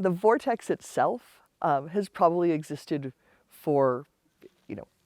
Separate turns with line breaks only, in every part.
the vortex itself has probably existed for,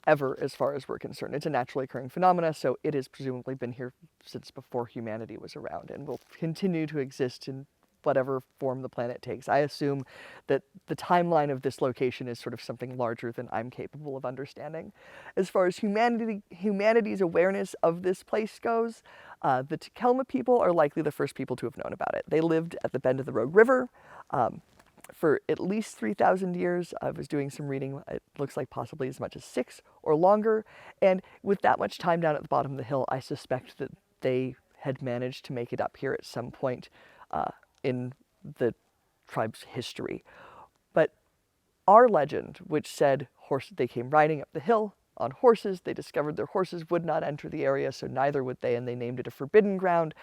ever as far as we're concerned. It's a naturally occurring phenomena, so it has presumably been here since before humanity was around and will continue to exist in whatever form the planet takes. I assume that the timeline of this location is sort of something larger than I'm capable of understanding. As far as humanity's awareness of this place goes, the Takelma people are likely the first people to have known about it. They lived at the bend of the Rogue River for at least 3,000 years. I was doing some reading. It looks like possibly as much as 6 or longer. And with that much time down at the bottom of the hill, I suspect that they had managed to make it up here at some point in the tribe's history. But our legend, which said they came riding up the hill on horses, they discovered their horses would not enter the area, so neither would they, and they named it a forbidden ground.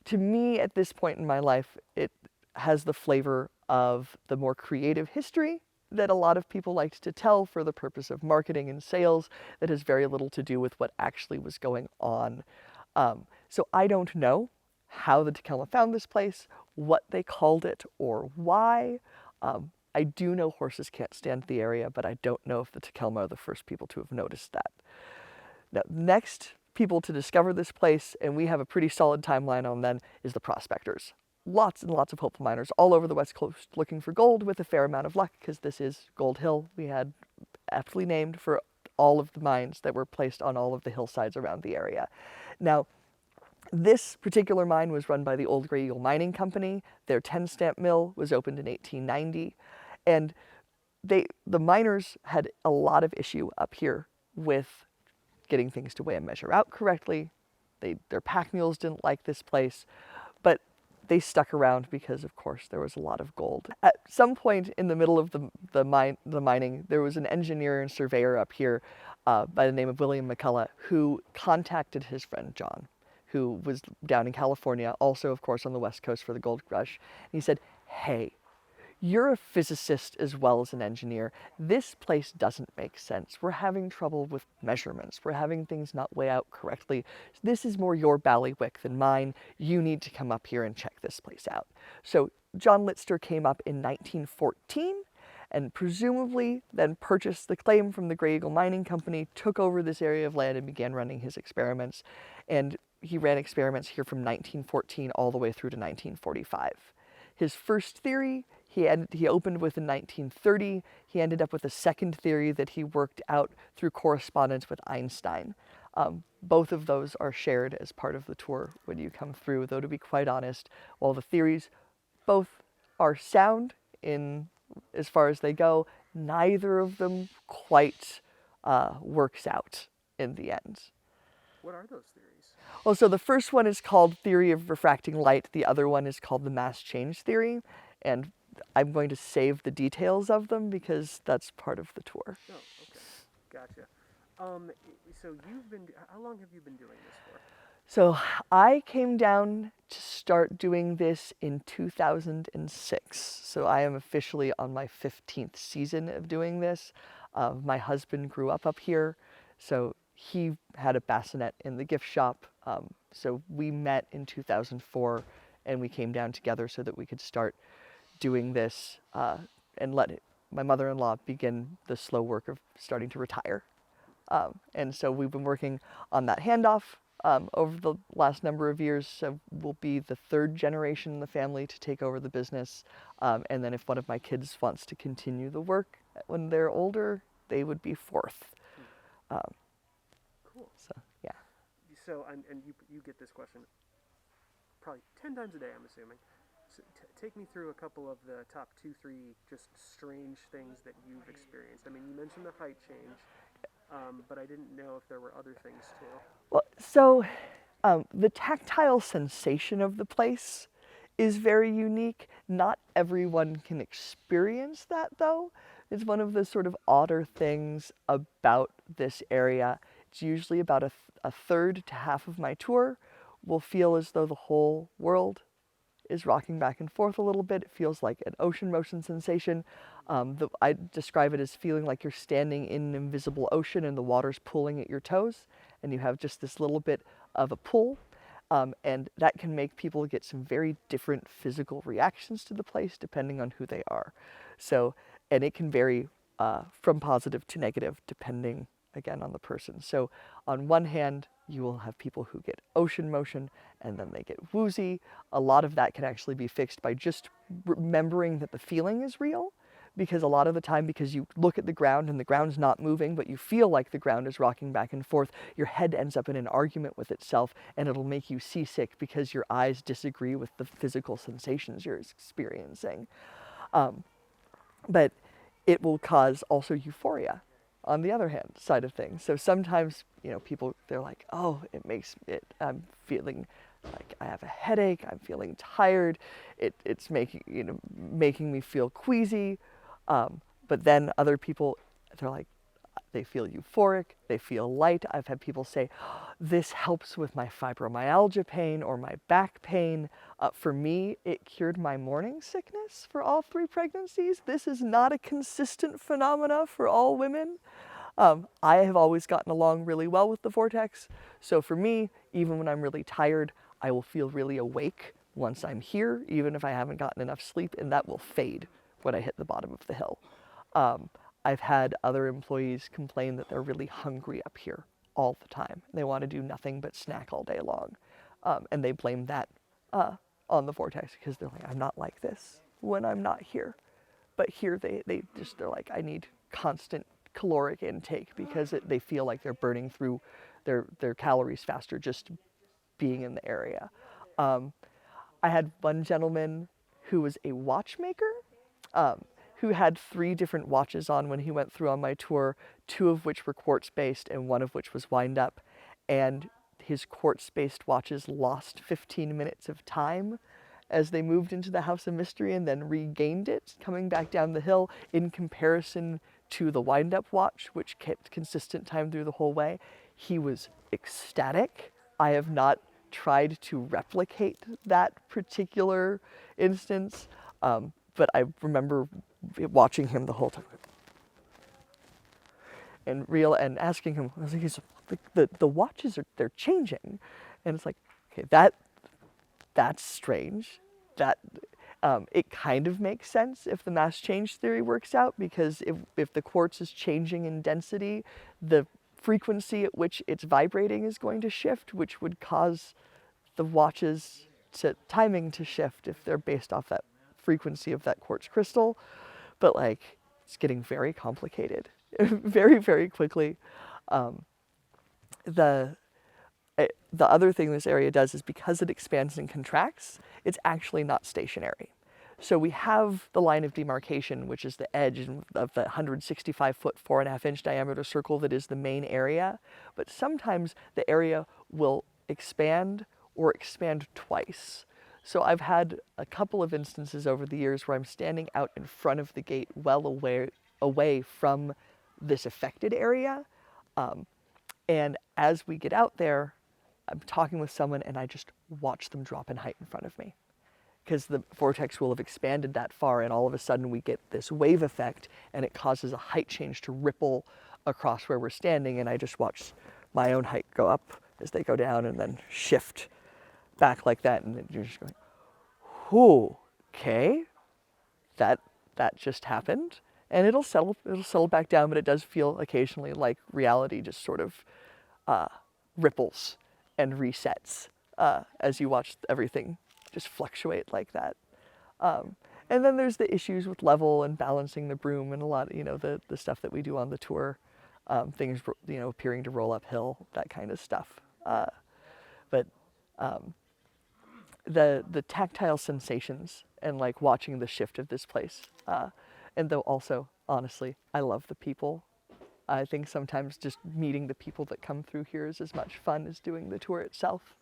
To me, at this point in my life, it has the flavor of the more creative history that a lot of people liked to tell for the purpose of marketing and sales that has very little to do with what actually was going on. So I don't know how the Takelma found this place, what they called it, or why. I do know horses can't stand the area, but I don't know if the Takelma are the first people to have noticed that. Now, next people to discover this place, and we have a pretty solid timeline on them, is the prospectors. Lots and lots of hopeful miners all over the West Coast looking for gold with a fair amount of luck, because this is Gold Hill. We had aptly named for all of the mines that were placed on all of the hillsides around the area. Now, this particular mine was run by the Old Grey Eagle Mining Company. Their 10-stamp mill was opened in 1890, and the miners had a lot of issue up here with getting things to weigh and measure out correctly. Their pack mules didn't like this place, but they stuck around because, of course, there was a lot of gold. At some point in the middle of the mining, there was an engineer and surveyor up here by the name of William McCullough who contacted his friend John, who was down in California, also, of course, on the West Coast for the gold rush. And he said, "Hey, you're a physicist as well as an engineer. This place doesn't make sense. We're having trouble with measurements. We're having things not weigh out correctly. This is more your ballywick than mine. You need to come up here and check this place out." So John Litster came up in 1914 and presumably then purchased the claim from the Grey Eagle Mining Company, took over this area of land and began running his experiments. And he ran experiments here from 1914 all the way through to 1945. His first theory he opened with in 1930. He ended up with a second theory that he worked out through correspondence with Einstein. Both of those are shared as part of the tour when you come through, though to be quite honest, while the theories both are sound in as far as they go, neither of them quite works out in the end.
What are those theories?
Well, so the first one is called theory of refracting light. The other one is called the mass change theory. And I'm going to save the details of them because that's part of the tour.
Oh, okay. Gotcha. So how long have you been doing this for?
So I came down to start doing this in 2006. So I am officially on my 15th season of doing this. My husband grew up here, so he had a bassinet in the gift shop. So we met in 2004 and we came down together so that we could start doing this and let my mother-in-law begin the slow work of starting to retire. And so we've been working on that handoff over the last number of years. So we'll be the third generation in the family to take over the business. And then if one of my kids wants to continue the work when they're older, they would be fourth.
Cool.
So, yeah.
So, and you get this question probably 10 times a day, I'm assuming. So take me through a couple of the top 2, 3 just strange things that you've experienced. I mean, you mentioned the height change, but I didn't know if there were other things too.
Well, so the tactile sensation of the place is very unique. Not everyone can experience that, though. It's one of the sort of odder things about this area. It's usually about a third to half of my tour will feel as though the whole world is rocking back and forth a little bit. It feels like an ocean motion sensation. I describe it as feeling like you're standing in an invisible ocean and the water's pulling at your toes, and you have just this little bit of a pull. And that can make people get some very different physical reactions to the place depending on who they are. So, and it can vary from positive to negative depending, again, on the person. So on one hand, you will have people who get ocean motion and then they get woozy. A lot of that can actually be fixed by just remembering that the feeling is real, because a lot of the time, because you look at the ground and the ground's not moving, but you feel like the ground is rocking back and forth, your head ends up in an argument with itself, and it'll make you seasick because your eyes disagree with the physical sensations you're experiencing. But it will cause also euphoria on the other hand side of things. So sometimes, people, they're like, oh, I'm feeling like I have a headache, I'm feeling tired, it's making me feel queasy. But then other people, they're like, they feel euphoric, they feel light. I've had people say, this helps with my fibromyalgia pain or my back pain. For me, it cured my morning sickness for all 3 pregnancies. This is not a consistent phenomena for all women. I have always gotten along really well with the vortex. So for me, even when I'm really tired, I will feel really awake once I'm here, even if I haven't gotten enough sleep, and that will fade when I hit the bottom of the hill. I've had other employees complain that they're really hungry up here all the time. They want to do nothing but snack all day long. And they blame that on the vortex because they're like, I'm not like this when I'm not here. But here they're like, I need constant caloric intake because they feel like they're burning through their calories faster just being in the area. I had one gentleman who was a watchmaker, who had 3 different watches on when he went through on my tour, 2 of which were quartz-based and 1 of which was wind-up. And his quartz-based watches lost 15 minutes of time as they moved into the House of Mystery and then regained it coming back down the hill, in comparison to the wind-up watch, which kept consistent time through the whole way. He was ecstatic. I have not tried to replicate that particular instance, but I remember watching him the whole time and asking him, I was like, the watches they're changing, and it's like, okay, that's strange. That it kind of makes sense if the mass change theory works out, because if the quartz is changing in density, the frequency at which it's vibrating is going to shift, which would cause the watches timing to shift if they're based off that frequency of that quartz crystal. But like, it's getting very complicated very, very quickly. The other thing this area does is, because it expands and contracts, it's actually not stationary. So we have the line of demarcation, which is the edge of the 165-foot, 4.5-inch diameter circle that is the main area. But sometimes the area will expand or expand twice. So I've had a couple of instances over the years where I'm standing out in front of the gate, well away from this affected area. And as we get out there, I'm talking with someone and I just watch them drop in height in front of me, because the vortex will have expanded that far, and all of a sudden we get this wave effect and it causes a height change to ripple across where we're standing, and I just watch my own height go up as they go down and then shift back like that, and then you're just going, whew, okay, that just happened. And it'll settle back down, but it does feel occasionally like reality just sort of ripples and resets as you watch everything just fluctuate like that. And then there's the issues with level and balancing the broom, and a lot of, the stuff that we do on the tour, things, appearing to roll uphill, that kind of stuff. But the tactile sensations and like watching the shift of this place, and though also, honestly, I love the people. I think sometimes just meeting the people that come through here is as much fun as doing the tour itself.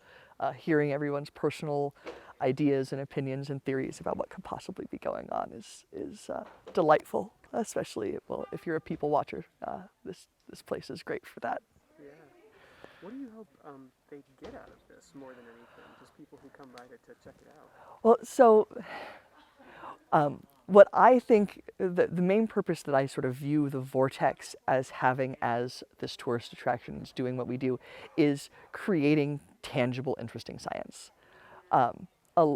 Hearing everyone's personal ideas and opinions and theories about what could possibly be going on is delightful, especially, well, if you're a people watcher. This place is great for that.
Yeah. What do you hope they get out of this more than anything? Just people who come by to check it out.
Well, so what I think the main purpose that I sort of view the Vortex as having as this tourist attraction is doing what we do is creating tangible, interesting science. Um, a,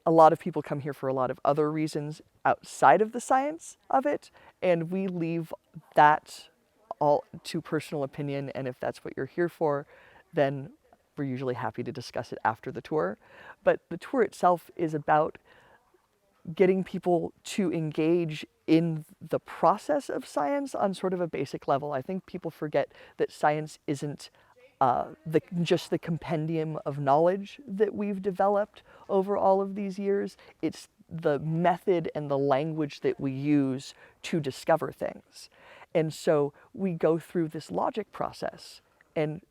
a lot of people come here for a lot of other reasons outside of the science of it, and we leave that all to personal opinion. And if that's what you're here for, then we're usually happy to discuss it after the tour. But the tour itself is about getting people to engage in the process of science on sort of a basic level. I think people forget that science isn't just the compendium of knowledge that we've developed over all of these years. It's the method and the language that we use to discover things. And so we go through this logic process and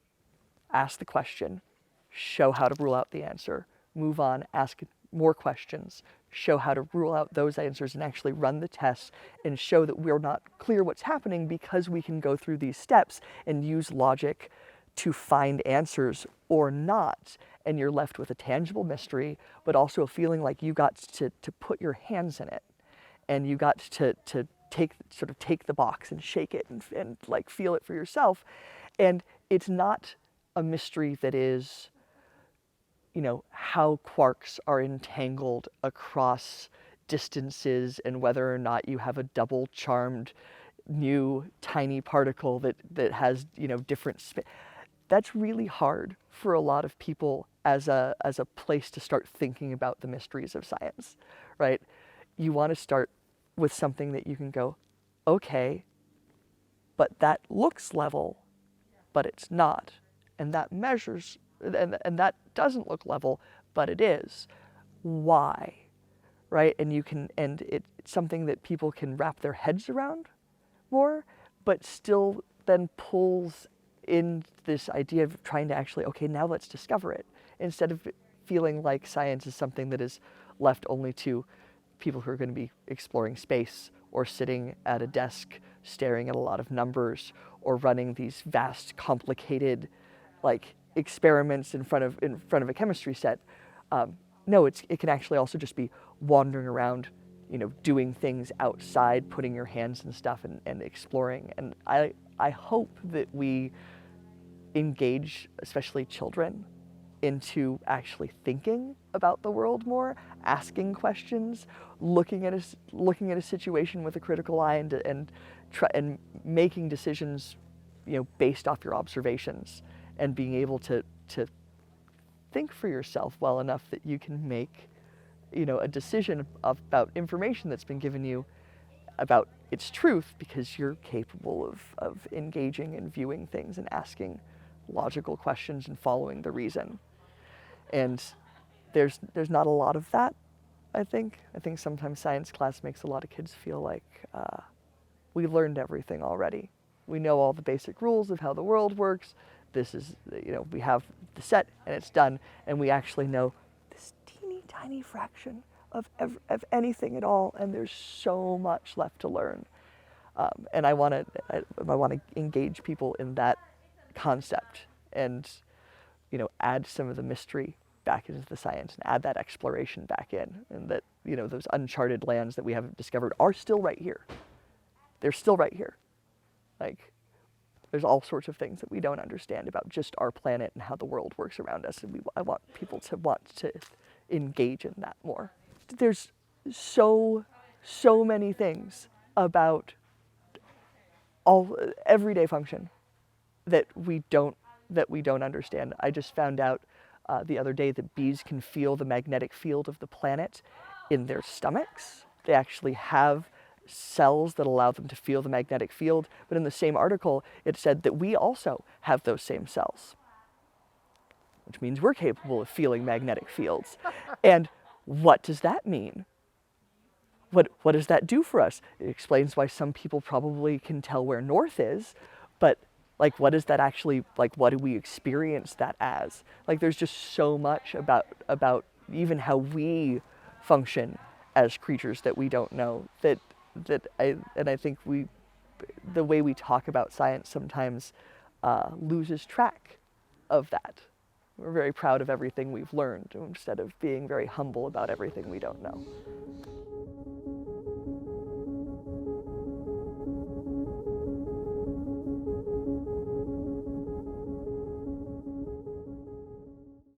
ask the question, show how to rule out the answer, move on, ask more questions, show how to rule out those answers, and actually run the tests and show that we're not clear what's happening because we can go through these steps and use logic to find answers or not. And you're left with a tangible mystery, but also a feeling like you got to put your hands in it, and you got to take the box and shake it and like feel it for yourself. And it's not a mystery that is, you know, how quarks are entangled across distances and whether or not you have a double charmed new tiny particle that has, you know, different that's really hard for a lot of people as a place to start thinking about the mysteries of science, right? You want to start with something that you can go, okay, but that looks level, but it's not. And that measures, and that doesn't look level, but it is. Why? Right? And you can, and it's something that people can wrap their heads around more, but still then pulls in this idea of trying to actually, okay, now let's discover it, instead of feeling like science is something that is left only to people who are going to be exploring space or sitting at a desk staring at a lot of numbers or running these vast, complicated, like experiments in front of a chemistry set. No, it can actually also just be wandering around, you know, doing things outside, putting your hands in stuff and exploring. And I hope that we engage, especially children, into actually thinking about the world more, asking questions, looking at a situation with a critical eye, and making decisions, you know, based off your observations, and being able to think for yourself well enough that you can make, you know, a decision about information that's been given you about its truth, because you're capable of engaging and viewing things and asking logical questions and following the reason. And there's not a lot of that, I think. I think sometimes science class makes a lot of kids feel like we learned everything already. We know all the basic rules of how the world works. This is, you know, we have the set and it's done, and we actually know this teeny tiny fraction of anything at all, and there's so much left to learn. And I want to engage people in that concept, and, you know, add some of the mystery back into the science and add that exploration back in, and that, you know, those uncharted lands that we haven't discovered are still right here. They're still right here. Like, there's all sorts of things that we don't understand about just our planet and how the world works around us, and I want people to want to engage in that more. There's so many things about all everyday function that we don't understand. I just found out the other day that bees can feel the magnetic field of the planet in their stomachs. They actually have cells that allow them to feel the magnetic field, but in the same article it said that we also have those same cells, which means we're capable of feeling magnetic fields. And what does that mean? What does that do for us? It explains why some people probably can tell where north is, but like, what is that actually, like, what do we experience that as? Like, there's just so much about even how we function as creatures that we don't know, I think the way we talk about science sometimes loses track of that. We're very proud of everything we've learned instead of being very humble about everything we don't know.